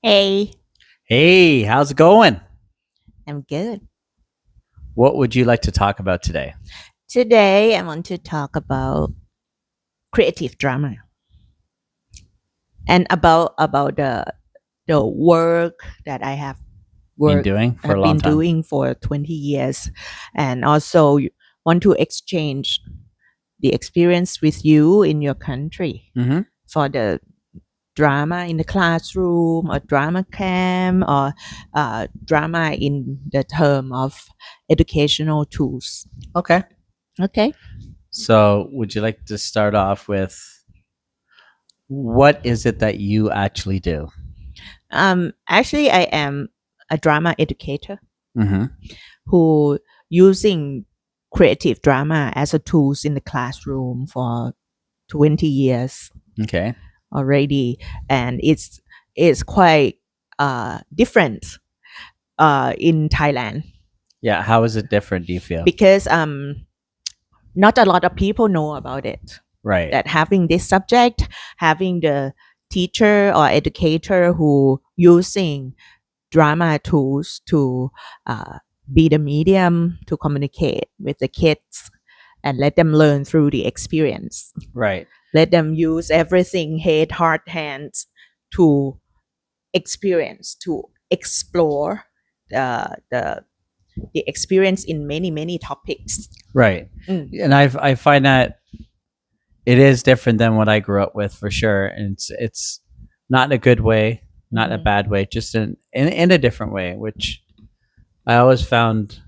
Hey, Hey, how's it going? I'm good. What would you like to talk about today? Today I want to talk about creative drama and about the work that I have Been work doing for a have long been time. doing for 20 years, and also want to exchange the experience with you in your country Mm-hmm. for the drama in the classroom or drama camp or drama in the term of educational tools. Okay. Okay. So, would you like to start off with what is it that you actually do? Actually, I am a drama educator Mm-hmm. who using creative drama as a tools in the classroom for 20 years Okay. already, and it's quite different in Thailand Yeah. How is it different, do you feel? because not a lot of people know about it. Right. That having this subject, having the teacher or educator who using drama tools to uh, be the medium to communicate with the kids and let them learn through the experience. Right. Let them use everything head, heart, hands to experience, to explore the the experience in many topics. Right. Mm. And I find that it is different than what I grew up with for sure. And it's not in a good way, not in a Mhm. bad way, just in a different way, which I always found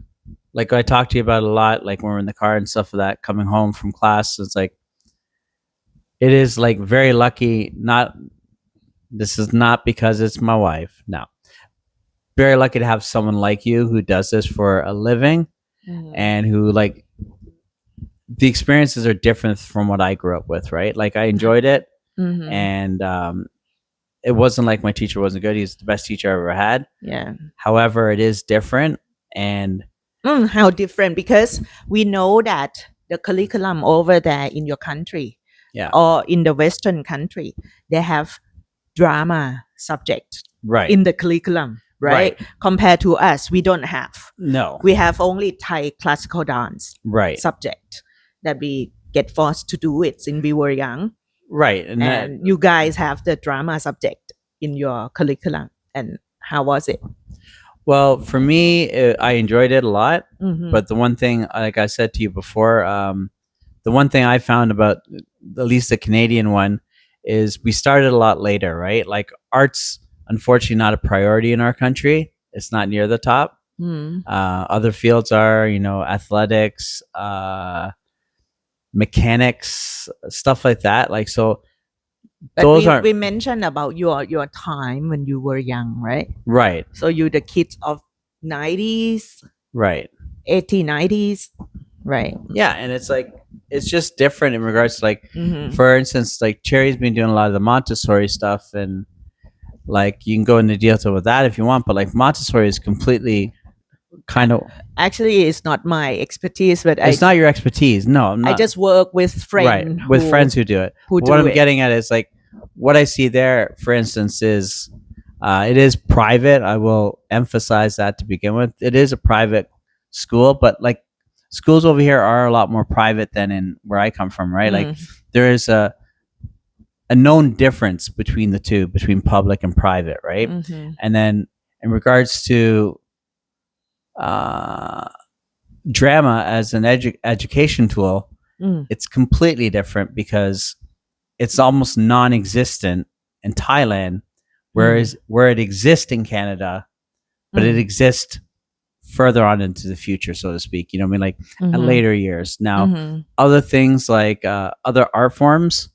like I talked to you about a lot, like when we're in the car and stuff like that, coming home from class. It's like it is like very lucky. Not this is not because it's my wife. No, very lucky to have someone like you who does this for a living Mhm. and who like the experiences are different from what I grew up with. Right? Like I enjoyed it, Mhm. and it wasn't like my teacher wasn't good. He's the best teacher I ever had. Yeah. However, it is different, and How different? Because we know that the curriculum over there in your country yeah, or in the Western country, they have drama subject right, in the curriculum, right, right? Compared to us, we don't have. no, We have only Thai classical dance right, subject that we get forced to do it since we were young. right, and that And you guys have the drama subject in your curriculum. And how was it? well, for me, I enjoyed it a lot. Mm-hmm. But the one thing, like I said to you before, the one thing I found about at least the Canadian one is we started a lot later, right? Like arts, unfortunately, not a priority in our country. It's not near the top. Mm. Other fields are, athletics, mechanics, stuff like that. Like so, But those we aren't mentioned about your time when you were young, right? right, So you the kids of 90s, right. 80s, 90s, right? Yeah, and it's like it's just different in regards to like, Mm-hmm. for instance, like Cherry's been doing a lot of the Montessori stuff, and like you can go into detail with that if you want, but like Montessori is completely kind of Actually, it's not my expertise, but it's not your expertise. No, I'm I not just work with right friends with friends who do it. who But what do I'm it. getting at is like what I see there, for instance, is it is private. I will emphasize that to begin with. It is a private school, but like schools over here are a lot more private than in where I come from, right? Like Mm. there is a known difference between the two, between public and private, right? Mm-hmm. And then in regards to uh, drama as an education tool, Mm. it's completely different because it's almost non-existent in Thailand, Mm. where it exists in Canada, but it Mm. exists further on into the future, so to speak. You know what I mean? Like at Mm-hmm. later years. Now, Mm-hmm. other things like other art forms,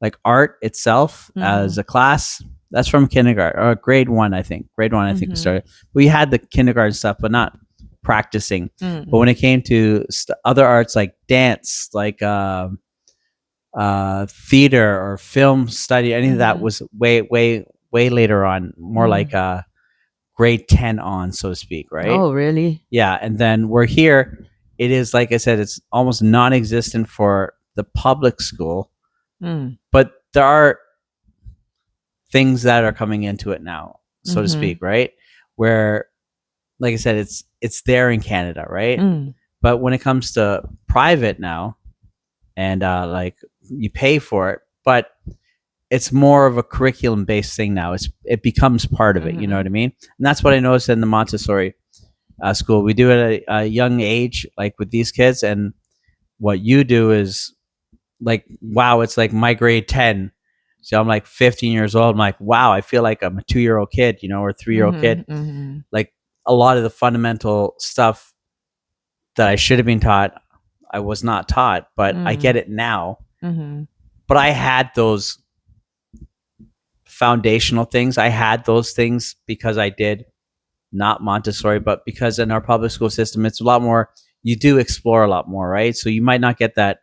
like art itself Mm-hmm. as a class, that's from kindergarten or grade one, I think. Grade one, I think we Mm-hmm. started. We had the kindergarten stuff, but not practicing. But Mm. when it came to other arts like dance, like theater or film study, any of that Mm-hmm. was way later on, more like Mm. grade 10 on, so to speak, right? Oh, really? Yeah. And then we're here. It is, like I said, it's almost non existent for the public school, Mm. but there are things that are coming into it now. so to Mm-hmm. speak, right? Where, like I said, it's there in Canada, right? Mm. But when it comes to private now, and like you pay for it, but it's more of a curriculum based thing now. It becomes part of it. You know Mm-hmm. what I mean? And that's what I noticed in the Montessori school. We do it at a young age, like with these kids, and what you do is like, wow, it's like my grade 10. So I'm like 15 years old. I'm like, wow, I feel like I'm a 2-year old kid, or a 3-year old kid. Mm-hmm. Mm-hmm. Like a lot of the fundamental stuff that I should have been taught, I was not taught, but I get it now. Mm-hmm. But I had those foundational things. I had those things because I did not Montessori, but because in our public school system, it's a lot more, you do explore a lot more, right? So you might not get that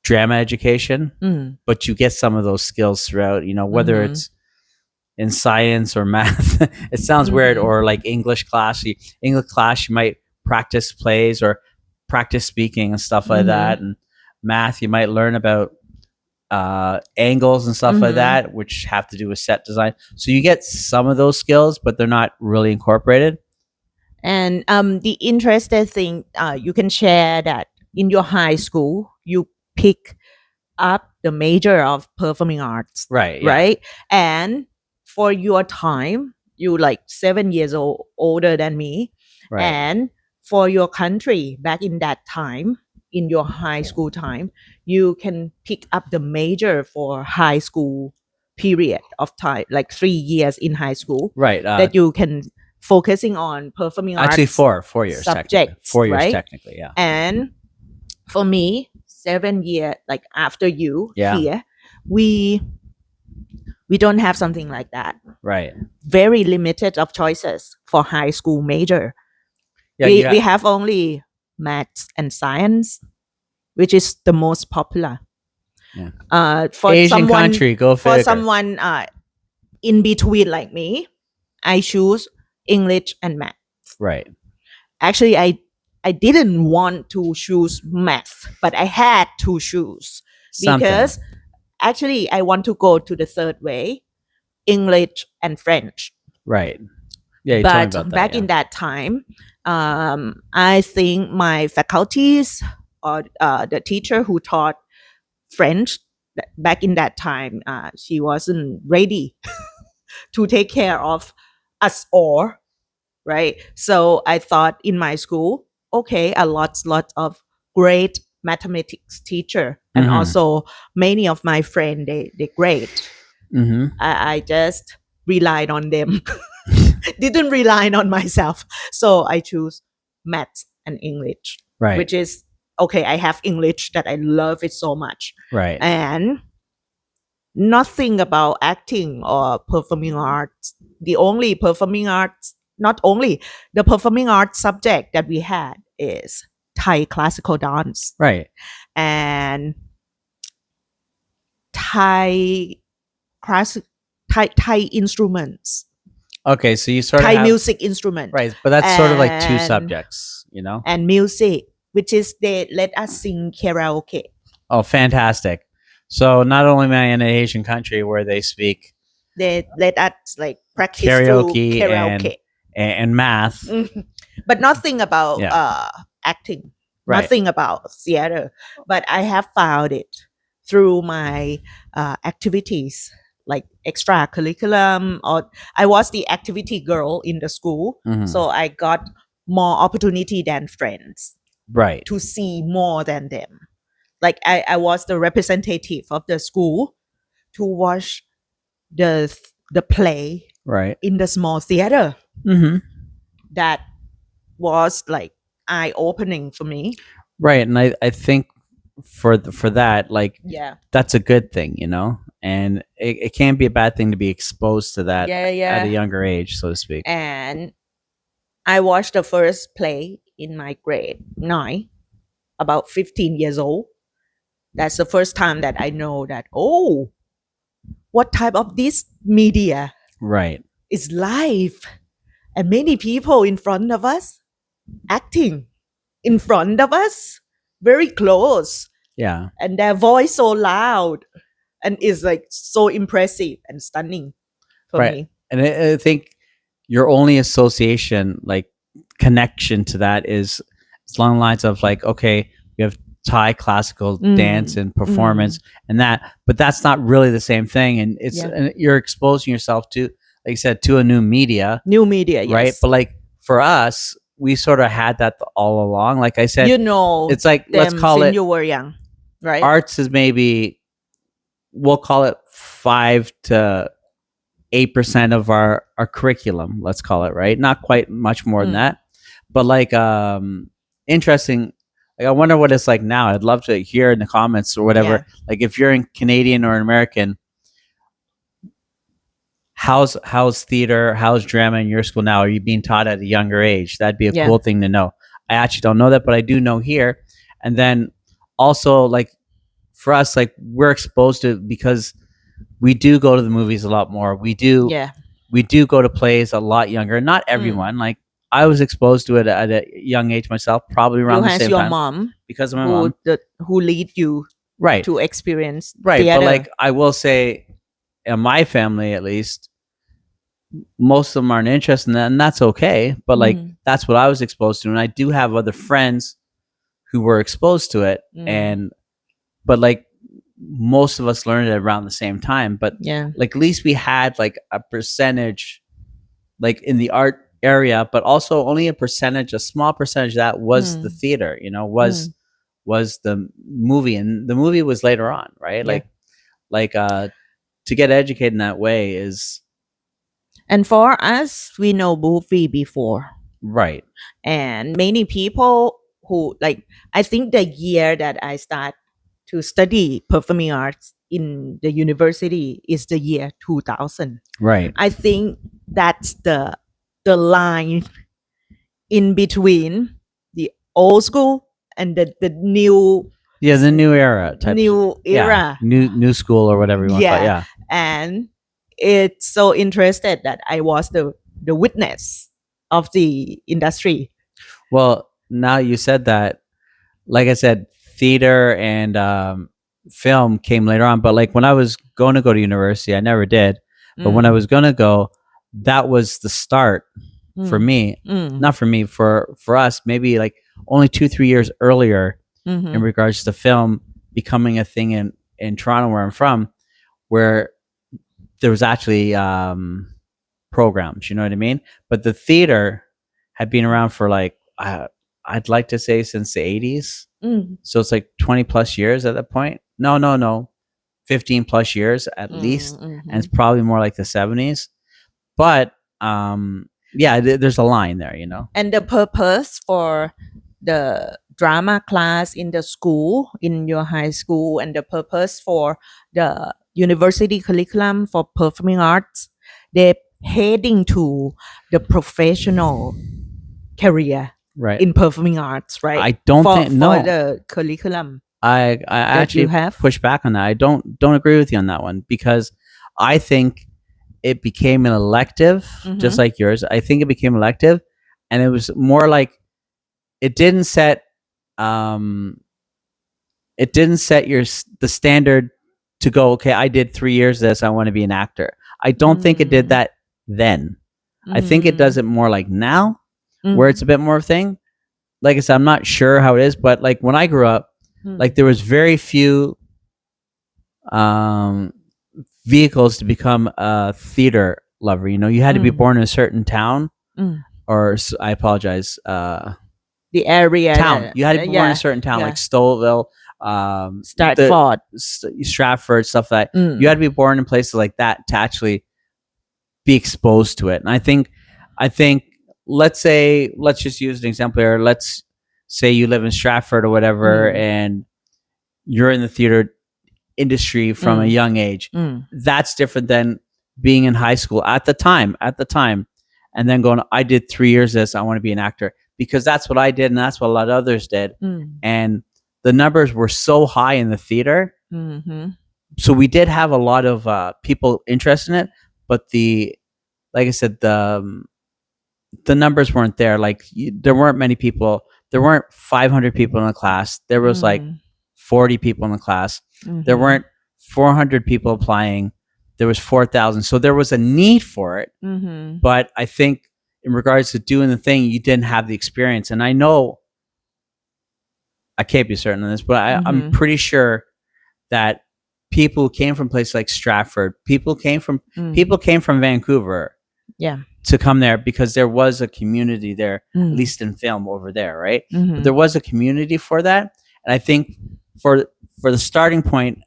drama education, Mm. but you get some of those skills throughout, whether Mm-hmm. it's in science or math. It sounds weird. Mm-hmm. Or like English class. English class, you might practice plays or practice speaking and stuff like Mm-hmm. that. And math, you might learn about angles and stuff like Mm-hmm. that, which have to do with set design. So you get some of those skills, but they're not really incorporated. And the interesting thing, you can share that in your high school, you pick up the major of performing arts, Right. Yeah. right? And for your time, you like 7 years older than me. Right. And for your country, back in that time, in your high school time, you can pick up the major for high school period of time, like 3 years in high school, Right. that you can focusing on performing Actually, arts 4 years technically. subjects, 4 years right? technically. Yeah. And for me, 7 year, like after you Yeah. here, we don't have something like that. Right. Very limited of choices for high school major. Yeah. We have only maths and science, which is the most popular. Yeah. For Asian someone, country, go for figure. someone in between like me, I choose English and math. Right. Actually, I didn't want to choose math, but I had to choose Something. because actually I want to go to the third way, English and French. Right. Yeah. You told me But about that. back in that time, I think my faculties or the teacher who taught French back in that time, she wasn't ready to take care of us all, right? So I thought in my school, okay, a lot of great mathematics teacher, and Mhm. also many of my friends they great. Mm-hmm. I just relied on them, didn't rely on myself. So I choose maths and English, Right. which is okay. I have English that I love it so much, Right. and nothing about acting or performing arts. The only performing arts, not only the performing arts subject that we had is Thai classical dance Right. and Thai classic Thai instruments, Okay. So you sort of Thai have, music instrument, right, but that's sort of like two and- subjects, and music, which is they let us sing karaoke. Oh, fantastic. So not only am I in an Asian country where they speak They let us like practice karaoke, through karaoke. and math. But nothing about Yeah. acting, Right. nothing about theater. But I have found it through my activities, like extracurriculum, or I was the activity girl in the school, Mhm. so I got more opportunity than friends Right. to see more than them. Like I was the representative of the school to watch the play Right. in the small theater. Mm-hmm. That was like eye opening for me. Right. And I think for that, like, Yeah. that's a good thing, and it can't be a bad thing to be exposed to that Yeah, at yeah. a younger age, so to speak. And I watched the first play in my grade 9, about 15 years old. That's the first time that I know that, oh, what type of this media Right. is live, and many people in front of us acting in front of us very close, Yeah. and their voice so loud, and is like so impressive and stunning for Right. me. And I think your only association, like connection to that, is along the lines of like, okay, we have Thai classical dance and performance and that, but that's not really the same thing. And it's Yeah. and you're exposing yourself to, like you said, to a new media, New media, right? yes. But like for us, we sort of had that all along. Like I said, You know it's like, let's them call since it, you were young, right? arts is maybe, we'll call it 5 to 8% of our curriculum, let's call it, right? Not quite much more than that, but like interesting. Like I wonder what it's like now. I'd love to hear in the comments or whatever. Yeah. Like if you're in Canadian or an American, how's theater, how's drama in your school now? Are you being taught at a younger age? That'd be a Yeah. cool thing to know. I actually don't know that, but I do know here. And then also, like for us, like we're exposed to, because we do go to the movies a lot more. We do Yeah. go to plays a lot younger. Not everyone. Like I was exposed to it at a young age myself, probably You around the has same your time mom because of my mom. who lead you Right. to experience Right. theater. But like I will say, in my family at least, most of them aren't interested in that, and that's okay. But like that's what I was exposed to, and I do have other friends who were exposed to it, and but like most of us learned it around the same time. But yeah, like at least we had like a percentage, like in the art area, but also only a percentage, a small percentage that was the theater. You know, was the movie, and the movie was later on, right? Yeah. Like to get educated in that way is and for us, we know movie before, right. and many people who like. I think the year that I start to study performing arts in the university is the year 2000. Right. I think that's the line in between the old school and the new Yeah, the new era type. new era. New school or whatever you want to call it. Yeah. And it's so interested that I was the witness of the industry. Well, now you said that, like I said, theater and film came later on. But like when I was going to go to university, I never did. But when I was going to go, that was the start for me. Not for me, for us, maybe like only 2-3 years earlier in regards to film becoming a thing in Toronto, where I'm from, where there was actually programs, you know what I mean? But the theater had been around for like, I'd like to say since the 80s. So it's like 20 plus years at that point. No. 15 plus years at least. And it's probably more like the 70s. But yeah, there's a line there, you know? And the purpose for the drama class in the school, in your high school, and the purpose for the university curriculum for performing arts, they're heading to the professional career Right. in performing arts, right? I don't for, think, no. for the curriculum. I actually push back on that. I don't agree with you on that one, because I think it became an elective, just like yours. I think it became elective, and it was more like it didn't set the standard to go, okay, I did 3 years of this, I want to be an actor. I don't think it did that then. I think it does it more like now, where it's a bit more of a thing. Like I said, I'm not sure how it is, but like when I grew up, like there was very few vehicles to become a theater lover. You know, you had to be born in a certain town, or I apologize, the area town. You had to be born in a certain town, like Stouffville, Stratford, stuff like that. You had to be born in places like that to actually be exposed to it. And I think, let's just use an example here. Let's say you live in Stratford or whatever, and you're in the theater industry from a young age. That's different than being in high school at the time, and then going, I did 3 years of this, I want to be an actor, because that's what I did, and that's what a lot of others did. And the numbers were so high in the theater. So we did have a lot of people interested in it, but like I said, the numbers weren't there. Like there weren't many people. There weren't 500 people in the class. There was like 40 people in the class. There weren't 400 people applying. there was 4,000. So there was a need for it. Mm-hmm. But I think in regards to doing the thing, you didn't have the experience. And I know I can't be certain on this, but I'm Mm-hmm. pretty sure that people who came from places like Stratford, people came from Vancouver Yeah. to come there because there was a community there, at Mm. least in film over there, right? Mm-hmm. But there was a community for that. And I think for the starting point,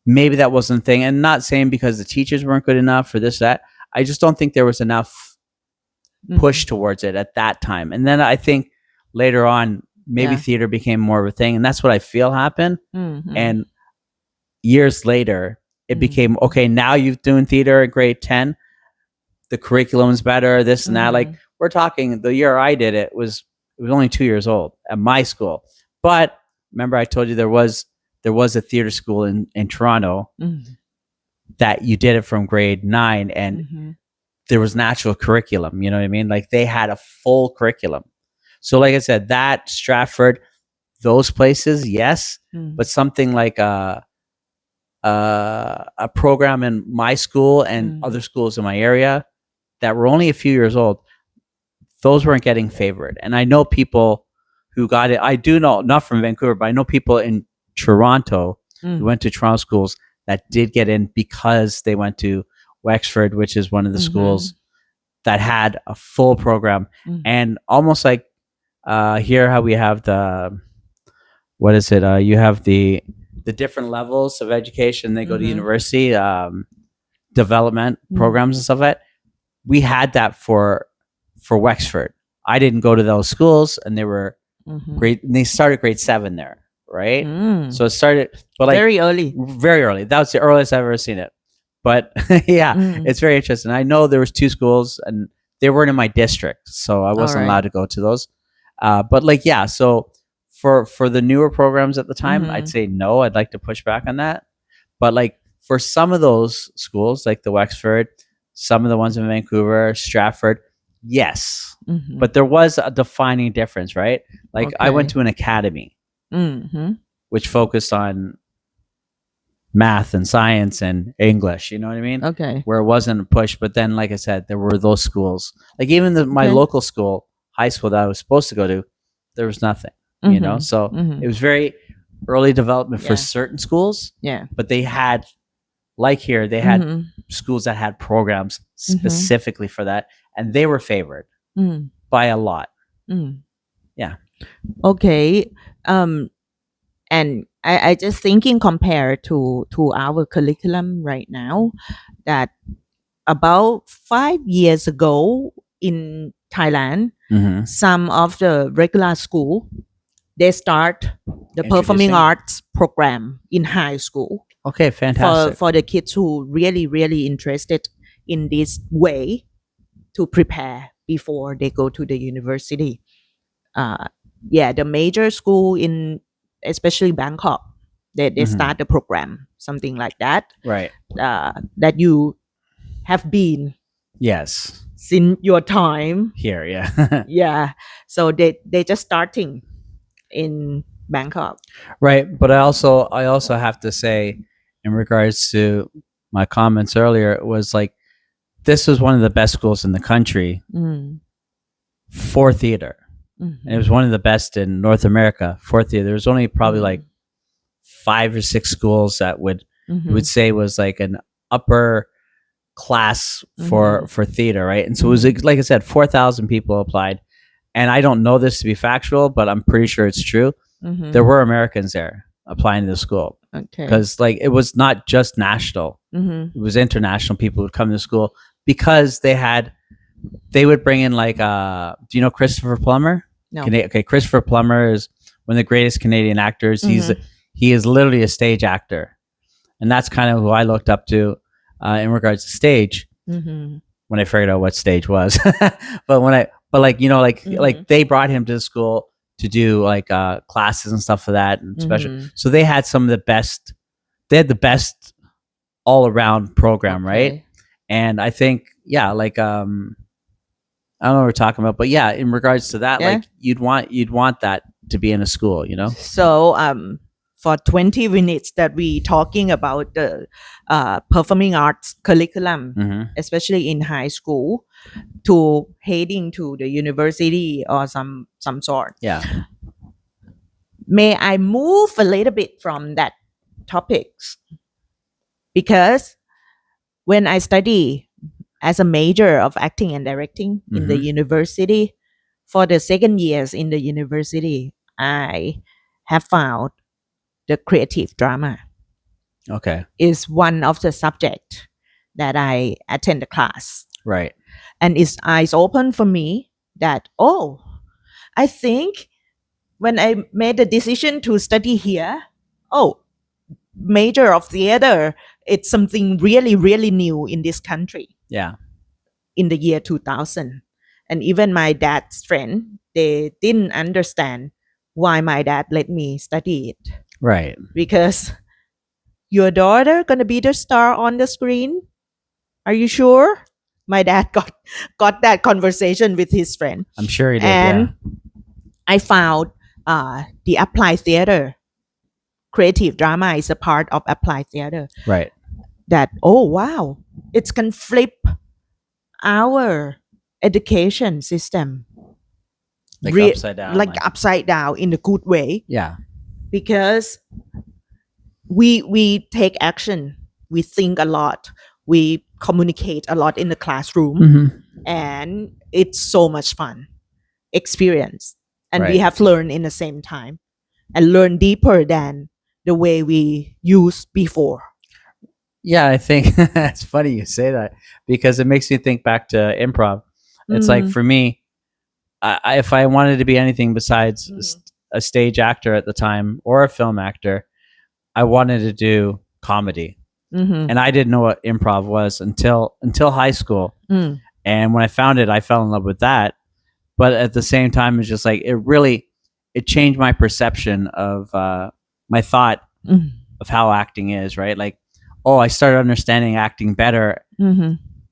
maybe that wasn't a thing. And not saying because the teachers weren't good enough or this, that. I just don't think there was enough push towards it at that time. And then I think later on, maybe Yeah. theater became more of a thing. And that's what I feel happened. Mm-hmm. And years later, it became, okay, now you're doing theater at grade 10. The curriculum's better, this and that. Like, we're talking, the year I did it was only 2 years old at my school. But remember, I told you there was a theater school in Toronto that you did it from grade 9, and there was an actual curriculum. You know what I mean? Like, they had a full curriculum. So, like I said, that Stratford, those places, yes, but something like a program in my school and other schools in my area that were only a few years old, those weren't getting favored. And I know people who got it. I do know, not from Vancouver, but I know people in Toronto who went to Toronto schools that did get in because they went to Wexford, which is one of the schools that had a full program. And almost like here, how we have the, what is it? You have the different levels of education. They go to university, development programs and stuff like that. We had that for Wexford. I didn't go to those schools, and they were great. And they started grade 7 there, right? So it started, but like very early. Very early. That was the earliest I've ever seen it. But yeah, it's very interesting. I know there was 2 schools, and they weren't in my district, so I wasn't allowed to go to those. But like, yeah, so for the newer programs at the time, I'd say no. I'd like to push back on that. But like for some of those schools, like the Wexford, some of the ones in Vancouver, Stratford, yes. But there was a defining difference, right? Like I went to an academy, which focused on math and science and English, you know what I mean? Okay. Where it wasn't a push. But then, like I said, there were those schools. Like even my local school, high school that I was supposed to go to, there was nothing, you know? So it was very early development for certain schools. Yeah. But they had, like here, they had schools that had programs specifically for that. And they were favored by a lot. Yeah. Okay. And I just thinking compared to our curriculum right now, that about 5 years ago in Thailand, some of the regular school, they start the performing arts program in high school. Okay, fantastic. For the kids who really interested in this way to prepare before they go to the university. Yeah, the major school in especially Bangkok, they start the program, something like that. Right. That you have been Yes. since your time Here, yeah. yeah. So they just starting in Bangkok. Right. But I also have to say, in regards to my comments earlier, it was like this was one of the best schools in the country for theater. And it was one of the best in North America for theater. There was only probably like 5 or 6 schools that would say was like an upper class for theater, right? And so it was like I said, 4,000 people applied. And I don't know this to be factual, but I'm pretty sure it's true. There were Americans there applying to the school. Okay. Because like it was not just national. It was international. People would come to school because they would bring in like do you know Christopher Plummer? No. Okay, Christopher Plummer is one of the greatest Canadian actors. He is literally a stage actor. And that's kind of who I looked up to in regards to stage when I figured out what stage was. but like, you know, like they brought him to the school to do like classes and stuff for that and special. So they had some of the best. They had the best all around program, right? And I think, yeah, like I don't know what we're talking about, but yeah, in regards to that, like you'd want that to be in a school, you know? So for 20 minutes that we talking about the performing arts curriculum, especially in high school, to heading to the university or some sort. Yeah. May I move a little bit from that topics? Because when I study as a major of acting and directing in the university, for the second years in the university, I have found the creative drama Okay. is one of the subject that I attend the class. Right. And it's eyes open for me that, oh, I think when I made the decision to study here, oh, major of theater, it's something really, really new in this country Yeah. in the year 2000. And even my dad's friend, they didn't understand why my dad let me study it. Right. Because your daughter gonna be the star on the screen? Are you sure? My dad got that conversation with his friend. I'm sure he did. And I found the applied theater. Creative drama is a part of applied theater. Right. That, oh wow, it can flip our education system. Like upside down. Like upside down in a good way. Yeah. Because we take action, we think a lot, we communicate a lot in the classroom, and it's so much fun experience, and we have learned in the same time and learn deeper than the way we used before. Yeah, I think it's funny you say that because it makes me think back to improv. It's like for me, if I wanted to be anything besides a stage actor at the time or a film actor, I wanted to do comedy. And I didn't know what improv was until high school. And when I found it, I fell in love with that. But at the same time, it's just like it changed my perception of my thought of how acting is, right? Like, oh, I started understanding acting better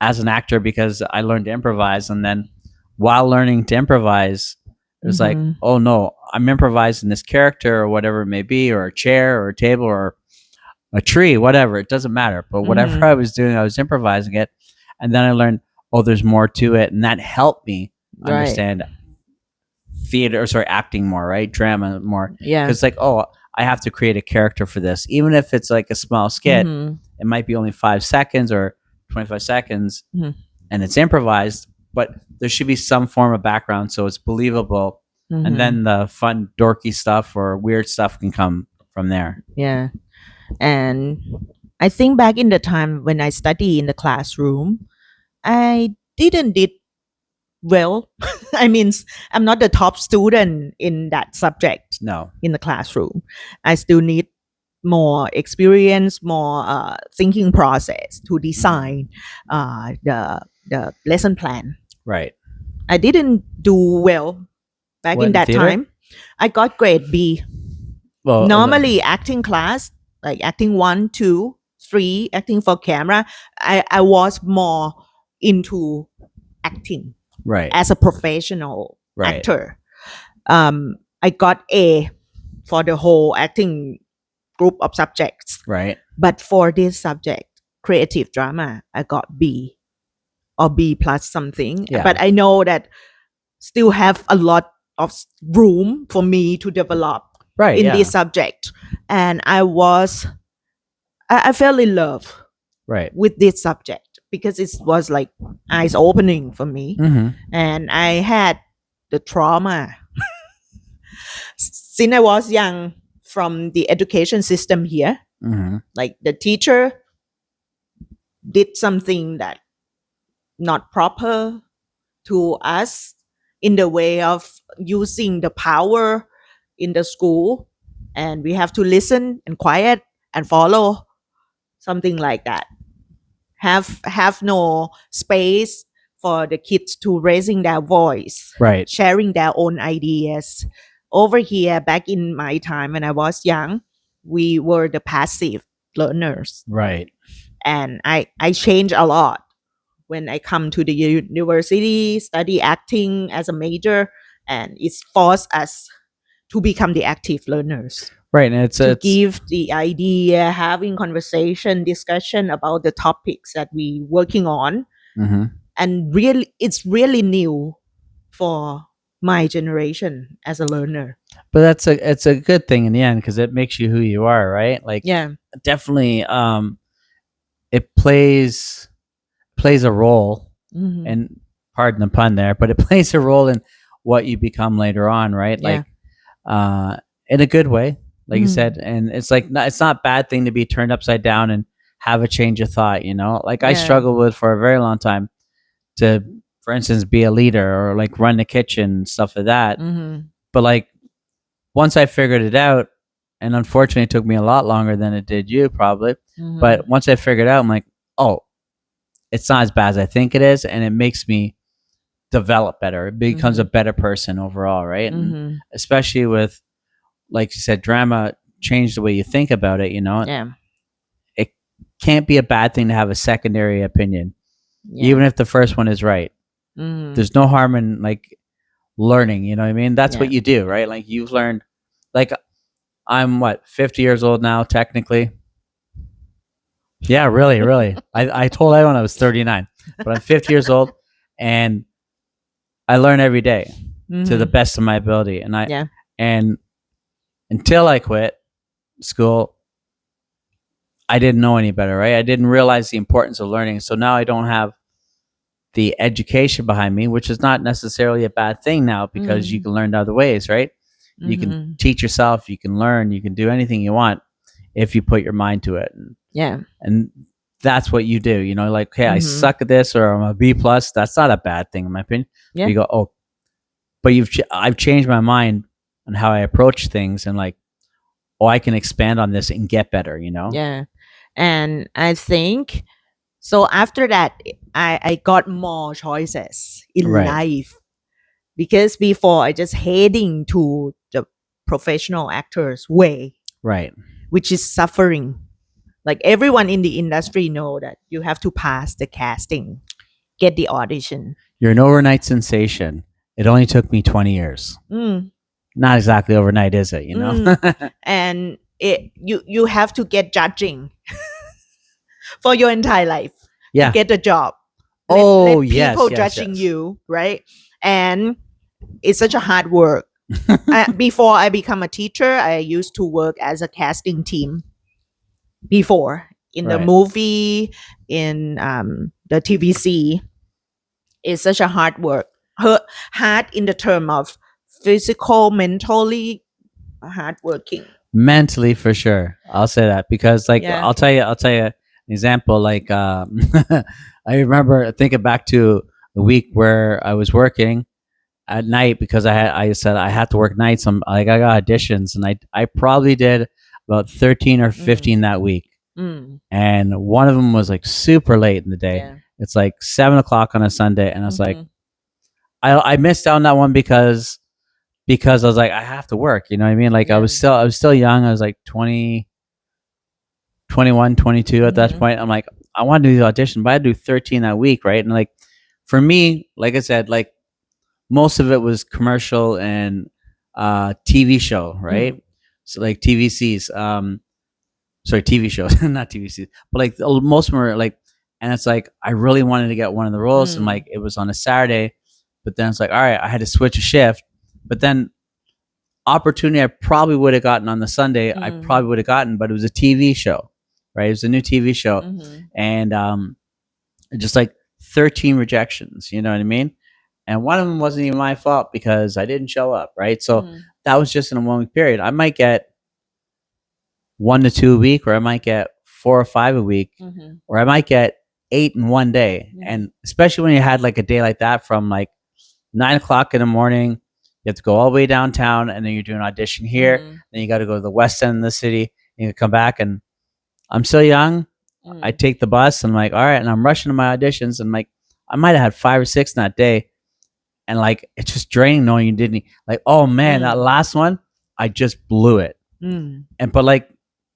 as an actor because I learned to improvise. And then while learning to improvise, it was like, oh no, I'm improvising this character or whatever it may be, or a chair or a table or a tree, whatever. It doesn't matter. But whatever I was doing, I was improvising it. And then I learned, oh, there's more to it. And that helped me understand acting more, right? Drama more. Yeah. Because like, oh, I have to create a character for this. Even if it's like a small skit, it might be only 5 seconds or 25 seconds and it's improvised, but there should be some form of background so it's believable. And then the fun, dorky stuff or weird stuff can come from there. Yeah. And I think back in the time when I study in the classroom, I didn't did well. I mean, I'm not the top student in that subject. No. In the classroom, I still need more experience, more thinking process to design the lesson plan. Right. I didn't do well back in that time. I got grade B. Well, normally acting class, like acting 1, 2, 3, acting for camera, I was more into acting as a professional actor. I got A for the whole acting group of subjects. Right. But for this subject, creative drama, I got B or B plus something. Yeah. But I know that still have a lot of room for me to develop in this subject. And I fell in love with this subject because it was like eyes opening for me. And I had the trauma since I was young from the education system here. Like the teacher did something that not proper to us in the way of using the power in the school, and we have to listen and quiet and follow, something like that. Have no space for the kids to raising their voice, sharing their own ideas. Over here, back in my time when I was young, we were the passive learners. And I changed a lot when I come to the university, study acting as a major, and it's forced us to become the active learners, Right, and to it's give the idea, having conversation, discussion about the topics that we working on. mhm. And really, it's really new for my generation as a learner. But it's a good thing in the end because it makes you who you are, right? Like Yeah. definitely, it plays a role, Hmm. and pardon the pun there, but it plays a role in what you become later on, right? Yeah. Like, uh, in a good way, like you Mm. said, and it's like it's not a bad thing to be turned upside down and have a change of thought. You know, like I Yeah. struggled with for a very long time to, for instance, be a leader or like run the kitchen, stuff like that. Hmm. But like once I figured it out, and unfortunately it took me a lot longer than it did you probably, Hmm. but once I figured it out, I'm like, oh, it's not as bad as I think it is, and it makes me develop better. It becomes a Hmm. better person overall, right? And Hmm. especially with, like you said, drama changed the way you think about it. Yeah. It can't be a bad thing to have a secondary opinion, Yeah. even if the first one is right. Hmm. There's no harm in like learning. You know what I mean? That's Yeah. what you do, right? Like you've learned. Like I'm what 50 years old now, technically. Yeah, really, really. I told everyone I was 39, but I'm 50 years old, and I learn every day to the Hmm. best of my ability. Yeah. And until I quit school, I didn't know any better, right? I didn't realize the importance of learning. So now I don't have the education behind me, which is not necessarily a bad thing now because you Hmm. can learn other ways, right? You can Hmm. teach yourself, you can learn, you can do anything you want if you put your mind to it. Yeah. And that's what you do, like, hey, I Hmm. suck at this or I'm a B plus. That's not a bad thing in my opinion. But Yeah. you go, oh, but I've changed my mind on how I approach things, and like, oh, I can expand on this and get better. Yeah. And I think so after that, I got more choices in Right, life, because before I just heading to the professional actors way, right. which is suffering. Like everyone in the industry know that you have to pass the casting, get the audition. You're an overnight sensation. It only took me 20 years. Mm, Not exactly overnight, is it? mm. And you have to get judging for your entire life to Yeah. get a job. Oh, Let yes, people yes, judging yes. you, right? And it's such a hard work. Before I become a teacher, I used to work as a casting team before in the Right. movie, in the TVC. It's such a hard work. Hard in the term of physical, mentally hard working. Mentally, for sure. I'll say that because, like, Yeah. I'll tell you an example. Like, I remember thinking back to a week where I was working at night because I said I had to work nights. I got auditions, and I probably did about 13 or Mm, 15 that week. mm, And one of them was like super late in the day. yeah. It's like 7 o'clock on a Sunday, and I was like, Hmm. I missed out on that one because I was like, I have to work. You know what I mean? Like Yeah. I was still young. I was like 20, 21, 22 at that Hmm. point. I'm like, I want to do the audition, but I had to do 13 that week, right? And like for me, like I said, like most of it was commercial and TV show, Mm, right? So like TVCs, sorry, TV shows, not TVCs, but like most of them were like, and it's like I really wanted to get one of the roles, and mm, like it was on a Saturday, but then it's like, all right, I had to switch a shift, but then opportunity I probably would have gotten on the Sunday, I mm, probably would have gotten, but it was a TV show, right? It was a new TV show, hmm, and just like 13 rejections, you know what I mean? And one of them wasn't even my fault because I didn't show up, right? So mm, that was just in a 1 week period. I might get 1 to 2 a week, or I might get 4 or 5 a week, hmm, or I might get 8 in one day. hmm, And especially when you had like a day like that from like 9 o'clock in the morning, you have to go all the way downtown, and then you're doing an audition here. hmm, Then you got to go to the west end of the city, and you come back. And I'm still young. I mm, take the bus, and I'm like, all right, and I'm rushing to my auditions, and like I might have had 5 or 6 in that day, and like it's just draining knowing you didn't like, oh man, that mm, last one, I just blew it. mm. And but like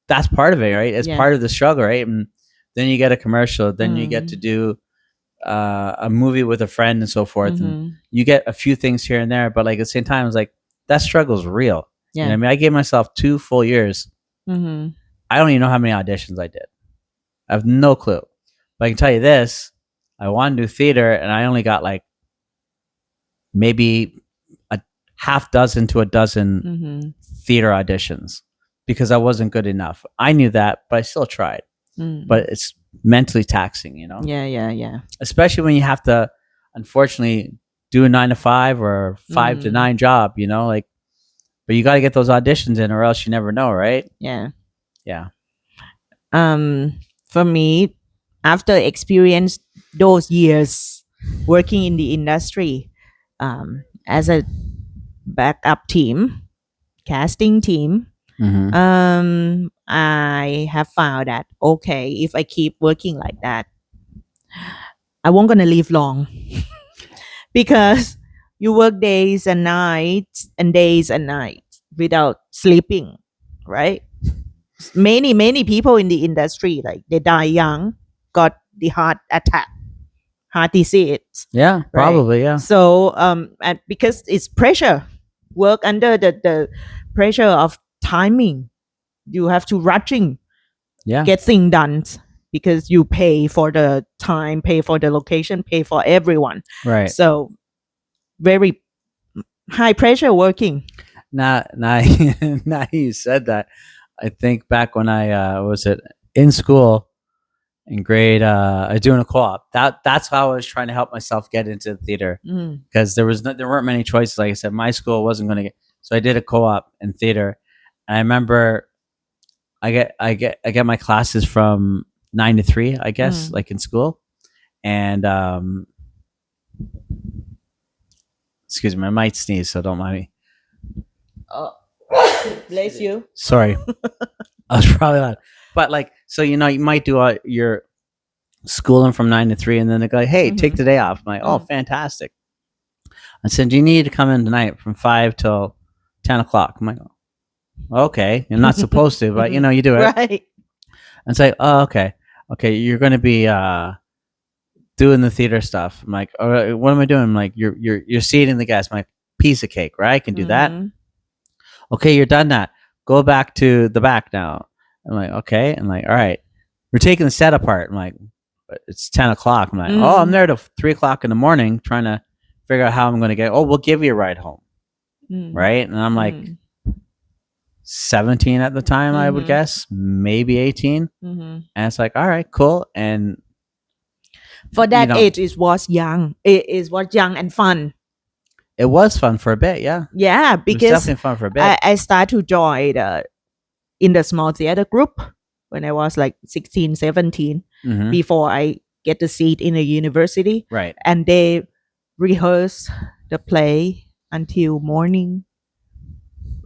that's part of it, right? It's Yeah. part of the struggle, right? And then you get a commercial, then you get to Mm, do a movie with a friend and so forth, and hmm. you get a few things here and there, but like at the same time, it's like that struggle's real. You know what Yeah. I mean? I gave myself 2 full years. Mm-hmm. I don't even know how many auditions I did. I have no clue. But I can tell you this: I wanted to do theater, and I only got like maybe a half dozen to a dozen Mm-hmm. theater auditions because I wasn't good enough. I knew that, but I still tried. Mm. But it's mentally taxing, you know, Yeah, yeah, yeah. especially when you have to, unfortunately, do a 9 to 5 or 5 to 9 job, you know, like, but you got to get those auditions in or else you never know, right? Yeah. Yeah. For me, after experience those years working in the industry, as a backup team, casting team, Mm-hmm. I have found that okay, if I keep working like that, I won't gonna live long because you work days and nights and days and nights without sleeping, right? Many people in the industry, like they die young, got the heart attack, heart disease, Yeah, right? probably. Yeah. So and because it's pressure, work under the pressure of timing, you have to rushing Yeah. get things done because you pay for the time, pay for the location, pay for everyone. Right. So very high pressure working. Now, now you said that. I think back when I was it in school in grade, I was doing a co-op. That's how I was trying to help myself get into the theater Mm, because there weren't many choices. Like I said, my school wasn't going to get, so I did a co-op in theater. And I remember I get my classes from 9 to 3, I guess, mm. like in school. And excuse me, I might sneeze, so don't mind me. Oh, bless you. Sorry, I was probably loud. But like, so you know, you might do your schooling from 9 to 3, and then they go, like, "Hey, take Mm-hmm. the day off." I'm like, "Oh, Mm. fantastic." I said, "Do you need to come in tonight from 5 till 10 o'clock?" I'm like, "Okay, you're not supposed to, but you know, you do it." Right. And say, "Oh, okay, okay, you're going to be doing the theater stuff." I'm like, "All right, what am I doing?" I'm like, "You're seating the guests." I'm like, "Piece of cake, right? I can do that." Mm-hmm. Okay, you're done that. Go back to the back now. I'm like, okay. I'm like, all right. We're taking the set apart. I'm like, but it's 10 o'clock. I'm like, oh, I'm Mm-hmm. there till 3 o'clock in the morning trying to figure out how I'm going to get. Oh, we'll give you a ride home, right? And I'm like Mm-hmm. 17 at the time, I would Mm-hmm. guess, maybe 18. Mm-hmm. And it's like, all right, cool. And For you that know, age, it was young. It was young and fun. it was fun for a bit. Yeah, Yeah, it was because definitely fun for a bit. I started to join in the small theater group when I was like 16, 17, Mm-hmm. before I get the seat in a university. Right. And they rehearse the play until morning.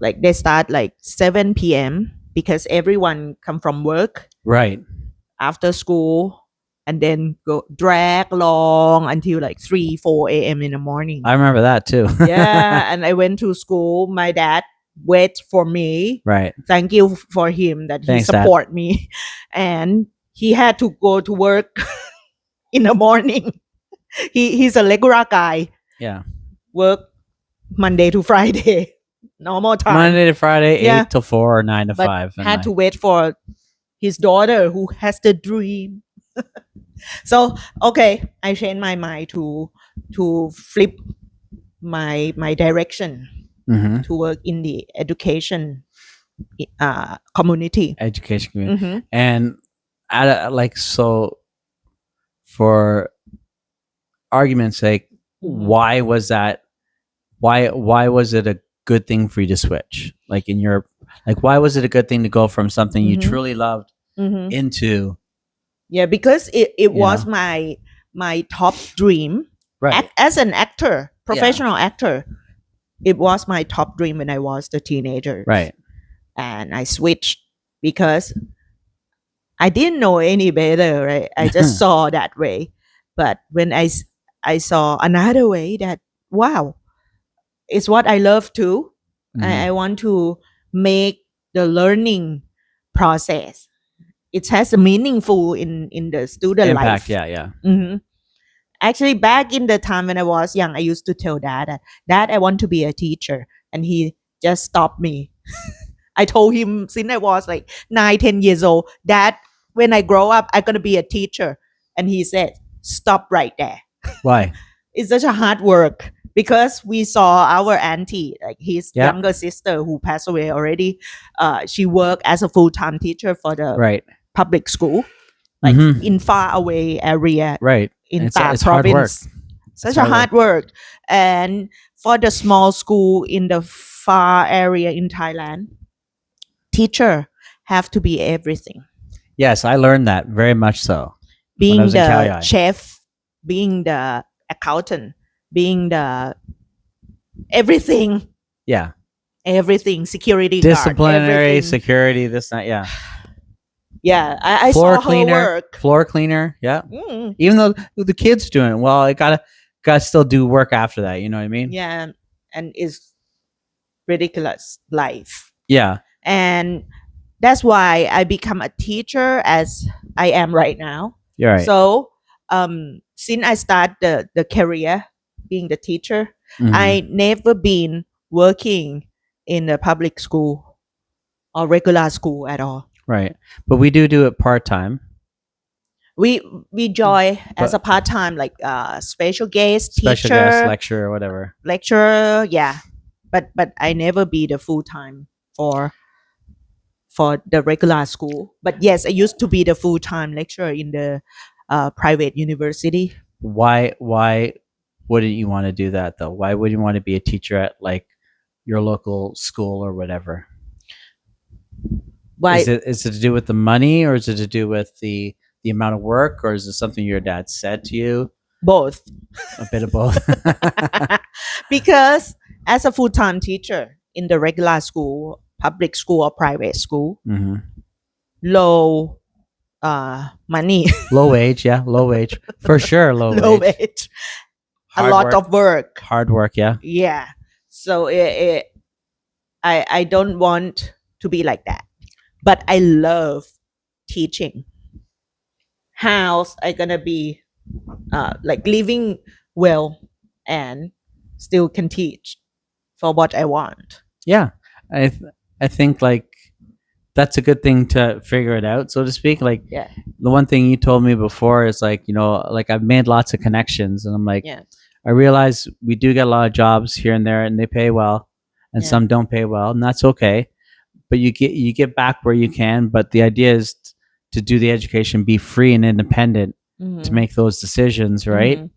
Like they start like 7 p.m. because everyone come from work Right. after school and then go drag along until like 3, 4 a.m. in the morning. I remember that too. Yeah, and I went to school. My dad wait for me. Right. Thank you for him that he Thanks, Dad. support me, and he had to go to work in the morning. He's a regular guy. Yeah. Work Monday to Friday, normal time. Monday to Friday, Yeah. 8 to 4 or 9 to But 5. And had to wait for his daughter who has the dream. So okay, I changed my mind to flip my direction mm-hmm. to work in the education community. Education community. Mm-hmm. And like, so for argument's sake, Mhm. why was that? Why was it a good thing for you to switch? Like in your, like, why was it a good thing to go from something you Mhm. truly loved Mm-hmm. into? Yeah, because it was know? my top dream. Right. As an actor, professional actor, it was my top dream when I was a teenager. Right. And I switched because I didn't know any better, right? I just saw that way. But when I saw another way that, wow, it's what I love too. Mhm. I want to make the learning process. It has a meaningful in the student Impact. life. Yeah. Mhm. Actually, back in the time when I was young, I used to tell dad that, Dad, I want to be a teacher. And he just stopped me. I told him since I was like 9, 10 years old, Dad, when I grow up, I'm gonna be a teacher. And he said, stop right there. Why? It's such a hard work because we saw our auntie, like his Yeah. younger sister who passed away already. She worked as a full-time teacher for the Right. public school, like Mhm. in far away area Right. in It's Pak hard work. province. It's Such a hard work. And for the small school in the far area in Thailand, teacher have to be everything. Yes, I learned that very much so. When I Being was in the Cali. chef, being the accountant, being the everything, Yeah. security guard, Disciplinary, everything. security, this, that, yeah. Yeah, I Floor saw her cleaner. work. Floor cleaner. Yeah. Mm, Even though the kid's doing it, well, I gotta still do work after that. You know what I mean? yeah, and it's ridiculous life. Yeah. And that's why I become a teacher as I am right now. You're right. So since I start the career being the teacher, Mhm. I never been working in a public school or regular school at all. Right. But we do it part time. We join as But- a part time, like special guest Special teacher, guest lecture or whatever. lecturer. Yeah, but I never be the full time for the regular school. But yes, I used to be the full time lecturer in the private university. Why wouldn't you want to do that though? Why would you want to be a teacher at like your local school or whatever? Why? Is it to do with the money, or is it to do with the amount of work, or is it something your dad said to you? Both. A bit of both. Because as a full time teacher in the regular school, public school or private school, Mhm. low money, Low wage, yeah, low wage for sure. low wage, Hard a lot work. of work. Hard work, yeah. Yeah. So I don't want to be like that. But I love teaching. How's I gonna be like living well and still can teach for what I want. Yeah, I think like that's a good thing to figure it out, so to speak. Like Yeah. the one thing you told me before is like, you know, like I've made lots of connections, and I'm like, Yeah. I realize we do get a lot of jobs here and there, and they pay well, and Yeah. some don't pay well, and that's okay. But you get back where you can. But the idea is to do the education, be free and independent to make those decisions, right? Mhm.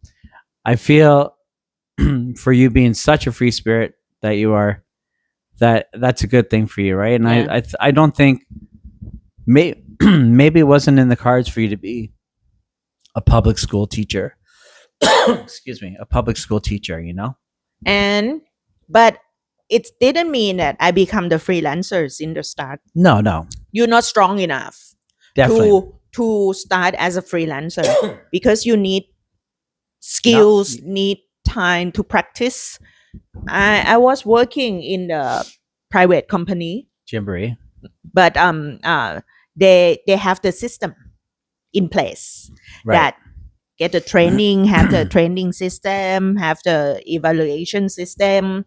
I feel for you being such a free spirit that you are, that's a good thing for you, right? And Yeah. I don't think maybe it wasn't in the cards for you to be a public school teacher. Excuse me, a public school teacher, you know? And but it didn't mean that I become the freelancers in the start. No, You're not strong enough definitely. to start as a freelancer because you need skills, need time to practice. I was working in the private company, Jamboree. but they have the system in place Right. that get the training, have the training system, have the evaluation system.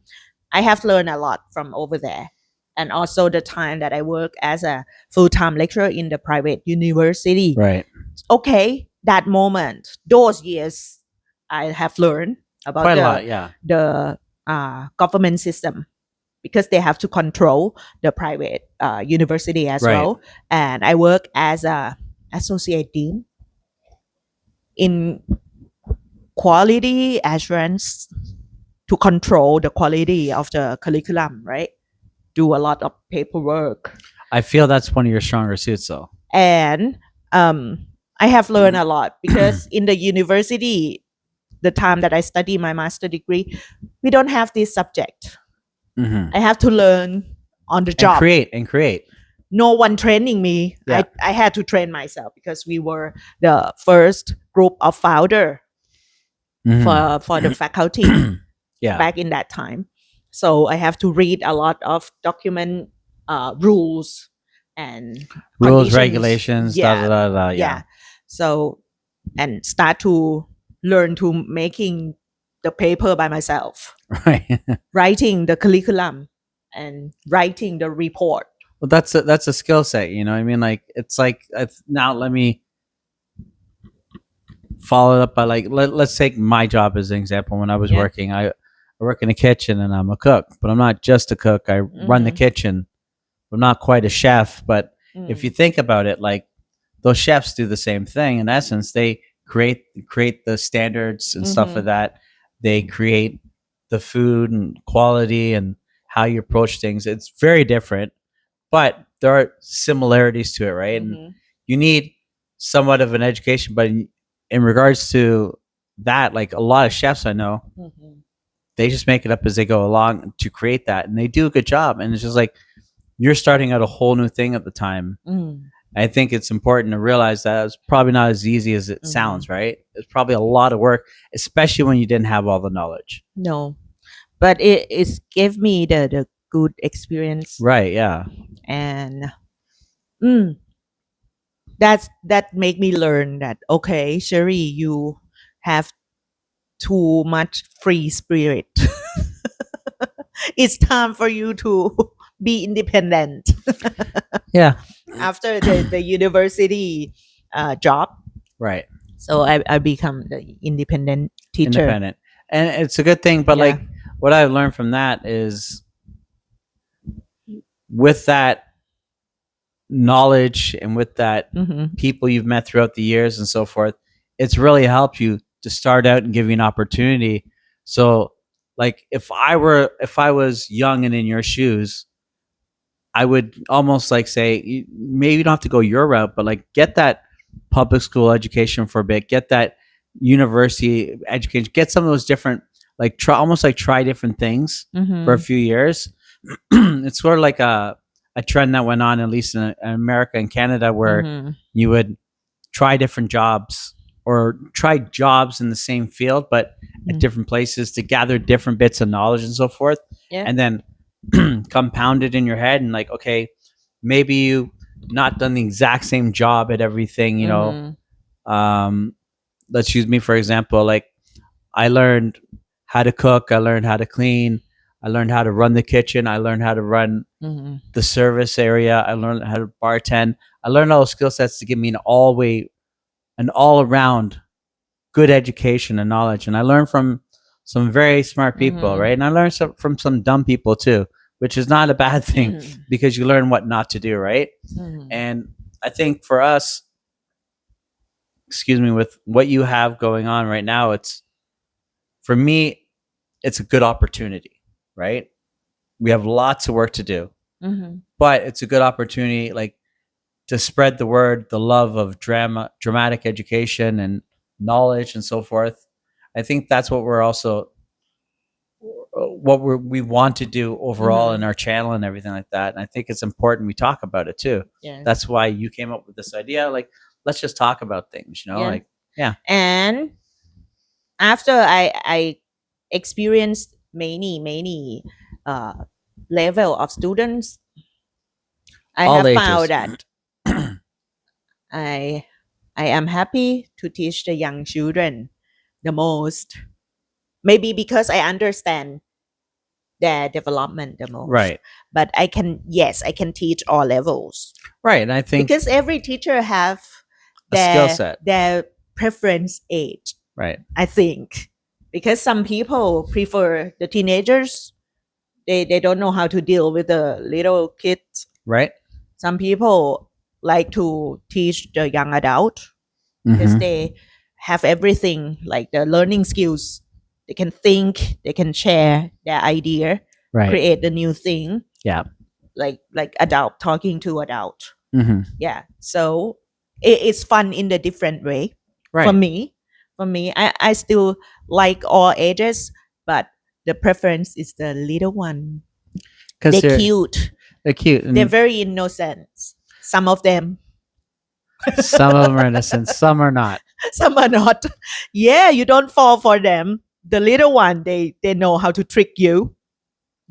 I have learned a lot from over there. And also the time that I work as a full-time lecturer in the private university. Right. Okay, that moment, those years, I have learned about Quite a lot, yeah. the government system because they have to control the private university as Right. well. And I work as a associate dean in quality assurance to control the quality of the curriculum, right? Do a lot of paperwork. I feel that's one of your stronger suits, though. And I have learned a lot because in the university, the time that I study my master degree, we don't have this subject. Mm-hmm. I have to learn on the job. And create. No one training me. Yeah. I had to train myself because we were the first group of founder Mhm. for the faculty Yeah. back in that time. So I have to read a lot of document rules and Rules, conditions. regulations, Yeah. da. Yeah. So and start to learn to making the paper by myself, Right. writing the curriculum and writing the report. Well, that's a skill set. You know what I mean? Like it's like now let me follow it up by like let's take my job as an example. When I was Yeah. working, I work in a kitchen and I'm a cook, but I'm not just a cook. I run the Mm-hmm. kitchen. I'm not quite a chef, but if you Mm. think about it, like those chefs do the same thing. In essence, they create the standards and stuff Mm-hmm. like that. They create the food and quality and how you approach things. It's very different, but there are similarities to it, right? And Mm-hmm. you need somewhat of an education, but in regards to that, like a lot of chefs I know, Mm-hmm. they just make it up as they go along to create that, and they do a good job. And it's just like you're starting out a whole new thing at the time. Mm. I think it's important to realize that it's probably not as easy as it Mm-hmm. sounds, right? It's probably a lot of work, especially when you didn't have all the knowledge. No, but it gave me the good experience, Right, yeah. and mm, that make me learn that okay, Sherry, you have too much free spirit. It's time for you to be independent Yeah, after the university job. right. So I become the independent teacher. Independent. And it's a good thing, but Yeah. like what I've learned from that is with that knowledge and with that Mm-hmm. people you've met throughout the years and so forth, it's really helped you to start out and give you an opportunity. So like if I was young and in your shoes, I would almost like say maybe you don't have to go your route, but like get that public school education for a bit, get that university education, get some of those different like try almost like try different things for a Mm-hmm. few years. It's sort of like a trend that went on at least in America and Canada where Mm-hmm. you would try different jobs or try jobs in the same field but at Mm. different places to gather different bits of knowledge and so forth, Yeah. and then compound it in your head and like okay, maybe you not done the exact same job at everything, you know. Mm-hmm. um let's use me for example. Like I learned how to cook, I learned how to clean, I learned how to run the kitchen, I learned how to run Mm-hmm. the service area, I learned how to bartend. I learned all those skill sets to give me an all around good education and knowledge. And I learned from some very smart people, Mm-hmm. right? And I learned from some dumb people too, which is not a bad thing because you learn what not to do, right? Mm-hmm. And I think for us, excuse me, with what you have going on right now, it's for me, it's a good opportunity, right? We have lots of work to do, Mm-hmm. but it's a good opportunity, like to spread the word, the love of dramatic education and knowledge and so forth. I think that's what we're also we want to do overall in Mm-hmm. our channel and everything like that. And I think it's important we talk about it too. Yes. That's why you came up with this idea. Like, let's just talk about things, you know? Yeah. Like, yeah. And after I experienced many uh, level of students, I All have found ages. that I I am happy to teach the young children the most. Maybe because I understand their development the most. Right. But I can teach all levels Right. And I think because every teacher have a skill set. their preference age. Right. I think because some people prefer the teenagers. They don't know how to deal with the little kids. Right. Some people like to teach the young adult because Mm-hmm. they have everything like the learning skills. They can think, they can share their idea, Right. create the new thing, Yeah. like adult talking to adult. Mm-hmm. Yeah. So it's fun in the different way. For Right. me, I still like all ages, but the preference is the little one. Because They're cute. they're cute. They're And very innocent. Some of them, some of them are innocent, some are not. some are not. Yeah, you don't fall for them. The little one, they know how to trick you.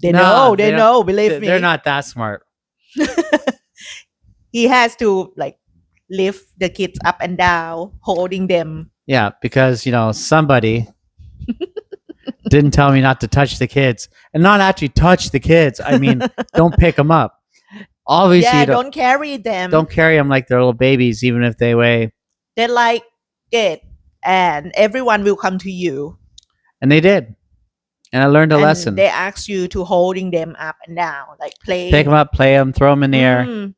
They No, know, they they don't. know. Believe me. They're not that smart. He has to like lift the kids up and down, holding them. Yeah, because you know somebody didn't tell me not to touch the kids, and not actually touch the kids. I mean, don't pick them up. Obviously, Yeah, you don't carry them. don't carry them like they're little babies, even if they weigh. They're like it, and everyone will come to you, And they did, and I learned a and lesson. they ask you to holding them up and down, like Pick them playing. up, play them, throw them in the air. Mm. And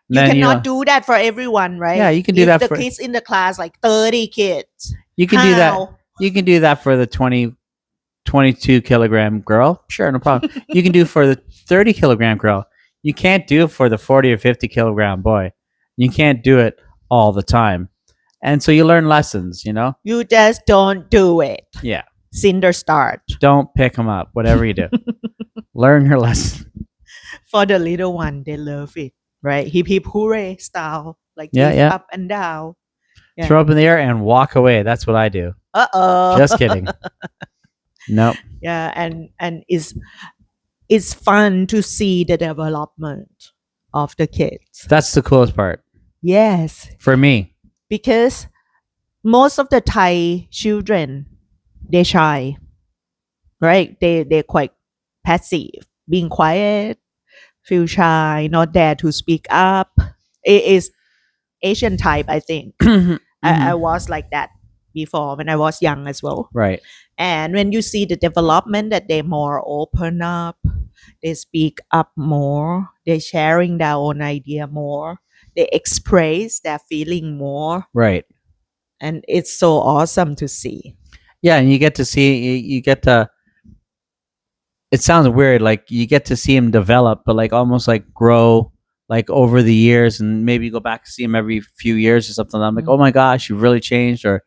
You then cannot do that for everyone, right? Yeah, you can do if that the for kids in the class like 30 kids, you can do that. how? You can do that for the 22 kilogram girl. Sure, no problem. You can do it for the 30 kilogram girl. You can't do it for the 40 or 50 kilogram boy. You can't do it all the time. And so you learn lessons, you know? You just don't do it Yeah. since the start. Don't pick them up, whatever you do. Learn your lesson. For the little one, they love it, right? Hip hip hooray style, like Yeah, lift yeah. up and down. Yeah. Throw up in the air and walk away. That's what I do. Uh-oh. Just kidding. Nope. Yeah, and it's fun to see the development of the kids. That's the coolest part Yes, for me. because most of the Thai children, they're shy, right? They're quite passive, being quiet, feel shy, not dare to speak up. It is Asian type, I think. I was like that before when I was young as well. Right. And when you see the development that they more open up, they speak up more, they're sharing their own idea more, they express their feeling more, Right. and it's so awesome to see. Yeah, and you get to see you get to it sounds weird, like you get to see him develop, but like almost like grow like over the years, and maybe you go back and see him every few years or something. I'm like, oh my gosh, you've really changed, or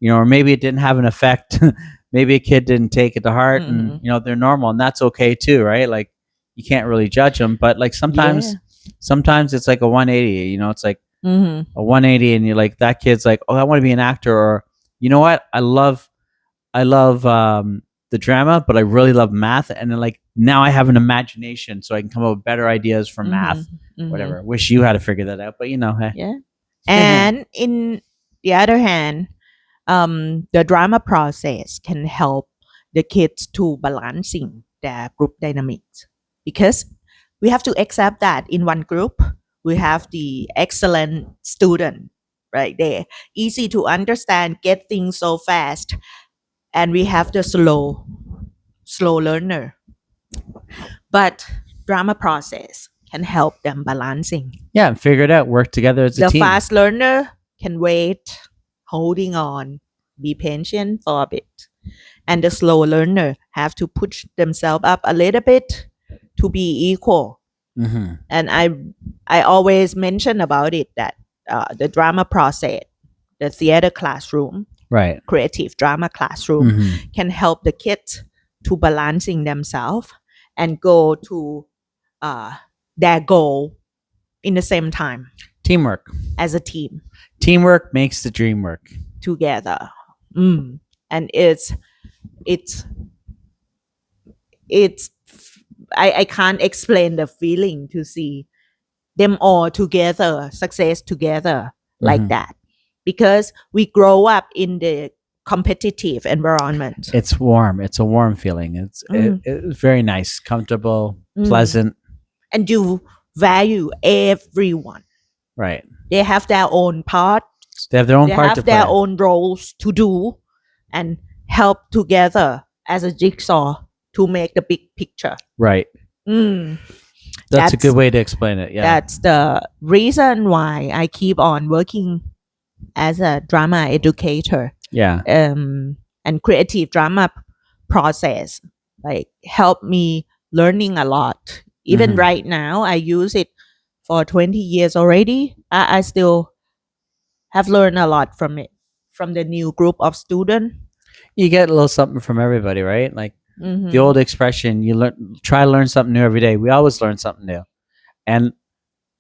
or maybe it didn't have an effect. Maybe a kid didn't take it to heart, and they're normal, and that's okay too, right? Like you can't really judge them, but like sometimes it's like a 180. It's like Mm-hmm. a 180, and you're like, that kid's like, oh, I want to be an actor, or you know what, I love the drama, but I really love math, and then like now I have an imagination, so I can come up with better ideas for math, whatever. Wish you had to figure that out, but hey. Yeah. And in the other hand, the drama process can help the kids to balancing their group dynamics, because we have to accept that in one group we have the excellent student, right? They're easy to understand, get things so fast, and we have the slow learner. But drama process can help them balancing. Yeah, and figure it out, work together as a The team. fast learner can wait, holding on, be patient for a bit. And the slow learner have to push themselves up a little bit to be equal. Mm-hmm. And I always mention about it that the drama process, the theater classroom, Right. creative drama classroom, Mm-hmm. can help the kids to balancing themselves and go to their goal in the same time Teamwork. as a team Teamwork makes the dream work. together. And it's I can't explain the feeling to see them all together, success together like Mhm. that, because we grow up in the competitive environment. It's warm. It's a warm feeling. It's very nice, comfortable, pleasant. And you value everyone. Right. They have their own part. They have their own They part have to their play. own roles to do, and help together as a jigsaw to make the big picture. Right. Mm. That's a good way to explain it. Yeah. That's the reason why I keep on working as a drama educator. Yeah. And creative drama process like help me learning a lot. Even Mhm. right now, I use it for 20 years already. I still have learned a lot from it, from the new group of students. You get a little something from everybody, right? Like the old expression, try to learn something new every day. We always learn something new. And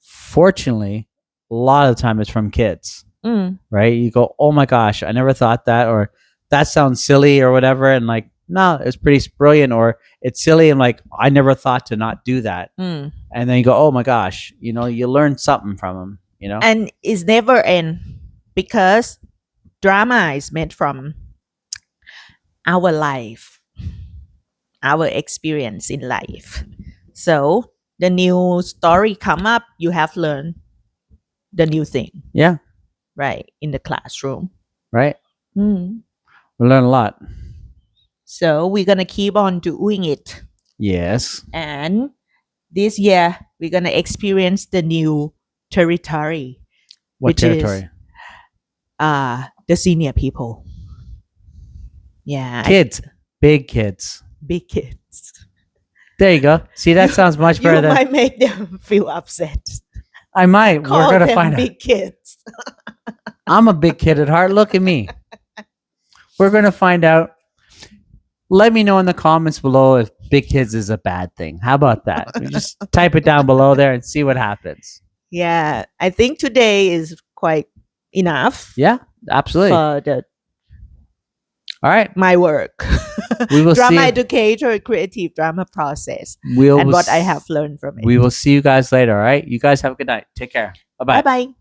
fortunately, a lot of the time it's from kids, right? You go, oh my gosh, I never thought that, or that sounds silly or whatever. And like, no, it's pretty brilliant, or it's silly. And like, I never thought to not do that. And then you go, oh my gosh, you learn something from them, And it's never end, because drama is made from our life. our experience in life. So the new story come up, you have learned the new thing, Yeah. right, in the classroom. Right. Mm. We learn a lot. So we're gonna keep on doing it, Yes. and this year we're gonna experience the new territory, What which is territory? the senior people. Yeah, Kids. Big kids. big kids. There you go. See, that sounds much better You than might make them feel upset. I might. We're Call gonna them find out. big kids. I'm a big kid at heart. Look at me. We're gonna find out. Let me know in the comments below if big kids is a bad thing. How about that? You just type it down below there and see what happens. Yeah, I think today is quite enough Yeah, absolutely. for All right. my work. We will Drama see. educator, creative drama process, We'll and what I have learned from it. We will see you guys later. All right. You guys have a good night. Take care. Bye Bye bye. bye.